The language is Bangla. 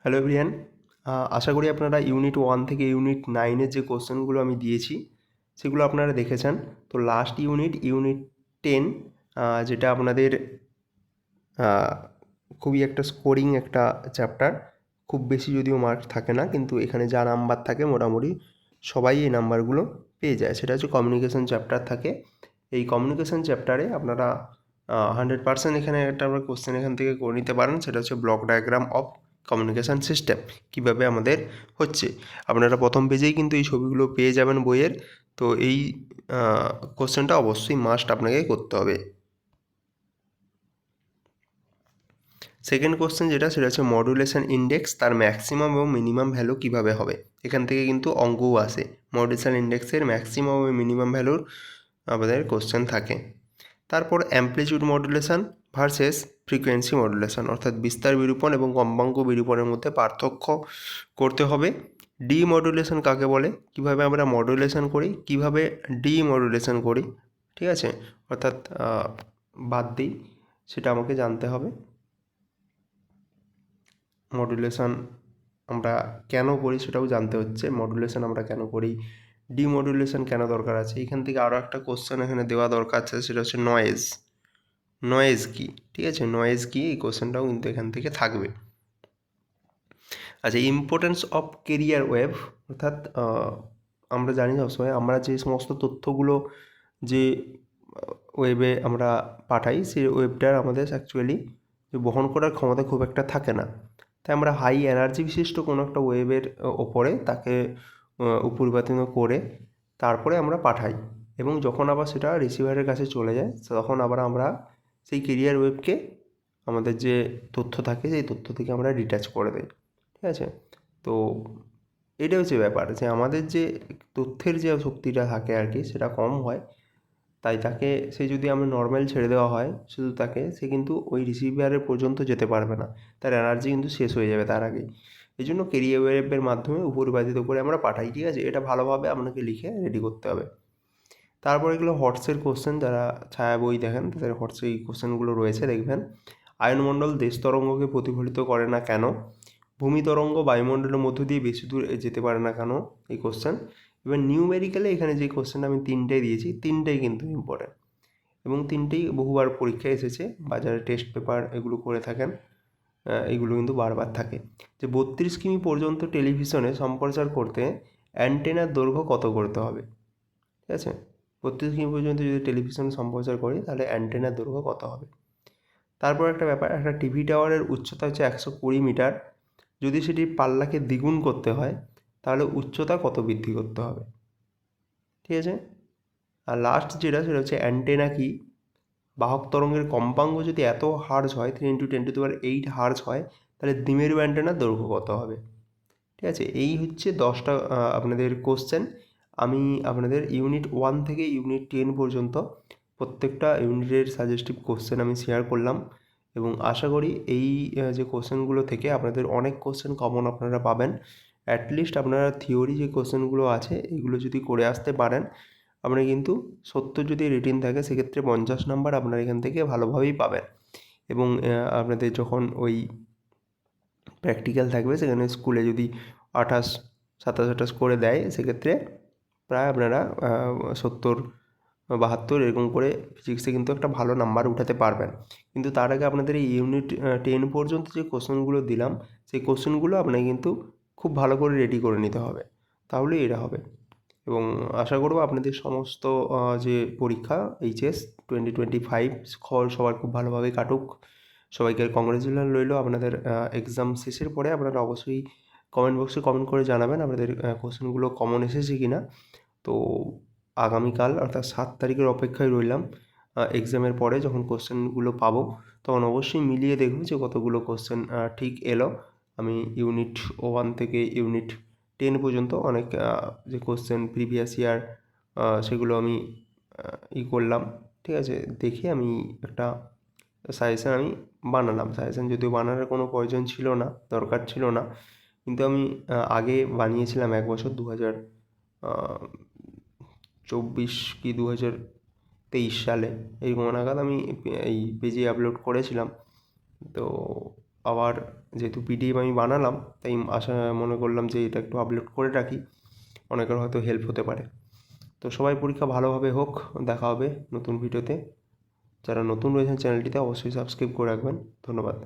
হ্যালো এভরিয়ান, আশা করি আপনারা ইউনিট 1 থেকে ইউনিট 9 এর যে কোশ্চেনগুলো আমি দিয়েছি সেগুলো আপনারা দেখেছেন। তো লাস্ট ইউনিট 10, যেটা আপনাদের খুবই একটা স্কোরিং একটা চ্যাপ্টার। খুব বেশি যদিও মার্ক থাকে না, কিন্তু এখানে যা নাম্বার থাকে মোটামুটি সবাই এই নাম্বারগুলো পেয়ে যায়। সেটা হচ্ছে কমিউনিকেশন চ্যাপ্টার থাকে। এই কমিউনিকেশন চ্যাপ্টারে আপনারা 100% এখানে একটা আমরা কোশ্চেন এখান থেকে করে নিতে পারেন। সেটা হচ্ছে block diagram of communication system কীভাবে আমাদের হচ্ছে। আপনারা প্রথম পেজেই কিন্তু এই ছবিগুলো পেয়ে যাবেন বইয়ের। তো এই কোশ্চেনটা অবশ্যই মাস্ট আপনাকে করতে হবে। সেকেন্ড কোশ্চেন সেটা হচ্ছে মডুলেশন ইন্ডেক্স, তার ম্যাক্সিমাম এবং মিনিমাম ভ্যালু কীভাবে হবে। এখান থেকে কিন্তু অঙ্কও আসে। মডুলেশন ইন্ডেক্সের ম্যাক্সিমাম এবং মিনিমাম ভ্যালুর আমাদের কোশ্চেন থাকে। তারপর amplitude modulation versus frequency modulation, অর্থাৎ বিস্তার বিরূপণ এবং কম্পাঙ্ক বিরূপণের মধ্যে পার্থক্য করতে হবে। ডিমডুলেশন কাকে বলে, কিভাবে আমরা মডুলেশন করি, কিভাবে ডিমডুলেশন করি, ঠিক আছে, অর্থাৎ বাদ দিই, সেটা আমাকে জানতে হবে। মডুলেশন আমরা কেন করি সেটাও জানতে হচ্ছে। মডুলেশন আমরা কেন করি, ডিমডুলেশন কেন দরকার আছে। এখান থেকে আরও একটা কোশ্চেন এখানে দেওয়া দরকার আছে, সেটা হচ্ছে নয়েজ কী, ঠিক আছে, নয়েজ কী, এই কোশ্চেনটাও কিন্তু এখান থেকে থাকবে। আচ্ছা, ইম্পর্টেন্স অফ কেরিয়ার ওয়েভ, অর্থাৎ আমরা জানি সবসময় আমরা যে সমস্ত তথ্যগুলো যে ওয়েবে আমরা পাঠাই, সেই ওয়েবটার আমাদের অ্যাকচুয়ালি বহন করার ক্ষমতা খুব একটা থাকে না। তাই আমরা হাই এনার্জি বিশিষ্ট কোনো একটা ওয়েবের ওপরে তাকে উপরিপাতিত করে তারপরে আমরা পাঠাই, এবং যখন আবার সেটা রিসিভারের কাছে চলে যায় তখন আবার আমরা সেই কেরিয়ার ওয়েবকে আমাদের যে তথ্য থাকে সেই তথ্য থেকে আমরা ডিট্যাচ করে দিই, ঠিক আছে। তো এটা হচ্ছে ব্যাপার, যে আমাদের যে তথ্যের যে শক্তিটা থাকে আর কি, সেটা কম হয়। তাই তাকে যদি আমরা নর্মাল ছেড়ে দেওয়া হয় শুধু তাকে, সে কিন্তু ওই রিসিভারের পর্যন্ত যেতে পারবে না, তার এনার্জি কিন্তু শেষ হয়ে যাবে তার আগেই। এই জন্য কেরিয়ার ওয়েবের মাধ্যমে উপরিপাতিত করে আমরা পাঠাই, ঠিক আছে। এটা ভালোভাবে আপনাকে লিখে রেডি করতে হবে। তারপর এগুলো হটসের কোশ্চেন, যারা ছায়া বই দেখেন তাদের হটসে এই কোশ্চেনগুলো রয়েছে, দেখবেন। আয়নমণ্ডল দেশ তরঙ্গকে প্রতিফলিত করে না কেন, ভূমি তরঙ্গ বায়ুমণ্ডলের মধ্য দিয়ে বেশি দূর যেতে পারে না কেন, এই কোশ্চেন। এবার নিউমেরিক্যালে এখানে যে কোশ্চেনটা আমি তিনটেই দিয়েছি, তিনটেই কিন্তু ইম্পর্টেন্ট এবং তিনটেই বহুবার পরীক্ষায় এসেছে, বাজারে টেস্ট পেপার এগুলো করে থাকেন, এগুলো কিন্তু বারবার থাকে। যে 32 কিমি পর্যন্ত টেলিভিশনে সম্প্রচার করতে অ্যান্টেনার দৈর্ঘ্য কত করতে হবে, ঠিক আছে। 32 কিমি পর্যন্ত যদি টেলিভিশনে সম্প্রচার করি তাহলে অ্যান্টেনার দৈর্ঘ্য কত হবে। তারপর একটা ব্যাপার, একটা টিভি টাওয়ারের উচ্চতা হচ্ছে 120 মিটার, যদি সেটির পাল্লাকে দ্বিগুণ করতে হয় তাহলে উচ্চতা কত বৃদ্ধি করতে হবে, ঠিক আছে। আর লাস্ট সেটা হচ্ছে অ্যান্টেনা কি, বাহক তরঙ্গের কম্পাঙ্ক যদি এত হার্জ হয় 3 × 10⁸ হার্জ হয়, তাহলে দ্বিমেরু অ্যান্টেনার দৈর্ঘ্য কত হবে, ঠিক আছে। এই হচ্ছে 10টা আপনাদের কোশ্চেন। আমি আপনাদের ইউনিট 1 থেকে ইউনিট 10 পর্যন্ত প্রত্যেকটা ইউনিটের সাজেস্টিভ কোশ্চেন আমি শেয়ার করলাম, এবং আশা করি এই যে কোশ্চেনগুলো থেকে আপনাদের অনেক কোশ্চেন কমন আপনারা পাবেন। অ্যাটলিস্ট আপনারা থিওরি যে কোশ্চেনগুলো আছে এগুলো যদি করে আসতে পারেন, আপনারা কিন্তু 70 যদি রিটিন থাকে সেক্ষেত্রে 50 নাম্বার আপনারা এখান থেকে ভালোভাবেই পাবেন। এবং আপনাদের যখন ওই প্র্যাকটিক্যাল থাকবে সেখানে স্কুলে যদি 28, 27, 28 করে দেয়, সেক্ষেত্রে প্রায় আপনারা 70, 72 এরকম করে ফিজিক্সে কিন্তু একটা ভালো নাম্বার উঠাতে পারবেন। কিন্তু তার আগে আপনাদের এই ইউনিট 10 পর্যন্ত যে কোশ্চেনগুলো দিলাম সেই কোশ্চেনগুলো আপনাকে কিন্তু খুব ভালো করে রেডি করে নিতে হবে, তাহলেই এটা হবে। এবং আশা করব আপনাদের সমস্ত যে পরীক্ষা এইচএস 2025 সবার খুব ভালোভাবে কাটুক। সবাইকে কংগ্রেচুলেশন রইল আপনাদের এক্সাম শেষের পরে। আপনারা অবশ্যই কমেন্ট বক্সে কমেন্ট করে জানাবেন আপনাদের কোশ্চেনগুলো কমন এসেছে কি না। তো আগামীকাল অর্থাৎ 7 তারিখের অপেক্ষায় রইলাম। এক্সামের পরে যখন কোশ্চেনগুলো পাবো তখন অবশ্যই মিলিয়ে দেখব যে কতগুলো কোশ্চেন ঠিক এলো। আমি ইউনিট 1 থেকে ইউনিট 10 পর্যন্ত অনেক যে কোশ্চেন প্রিভিয়াস ইয়ার সেগুলো আমি করলাম, ঠিক আছে। দেখে আমি একটা সাজেশান আমি বানালাম। সাজেশান যদিও বানানোর কোনো প্রয়োজন ছিল না, দরকার ছিল না, কিন্তু আমি আগে বানিয়েছিলাম 1 বছর 2024 কি 2023 সালে এরকম নাগাদ আমি এই পেজে আপলোড করেছিলাম। তো আবার যেহেতু পিডিএফ আমি বানালাম তাই মনে করলাম যে এটা একটু আপলোড করে রাখি, অনেকের হয়তো হেল্প হতে পারে। তো সবাই পরীক্ষা ভালোভাবে হোক, দেখা হবে নতুন ভিডিওতে। যারা নতুন রয়েছেন চ্যানেলটিতে অবশ্যই সাবস্ক্রাইব করে রাখবেন। ধন্যবাদ।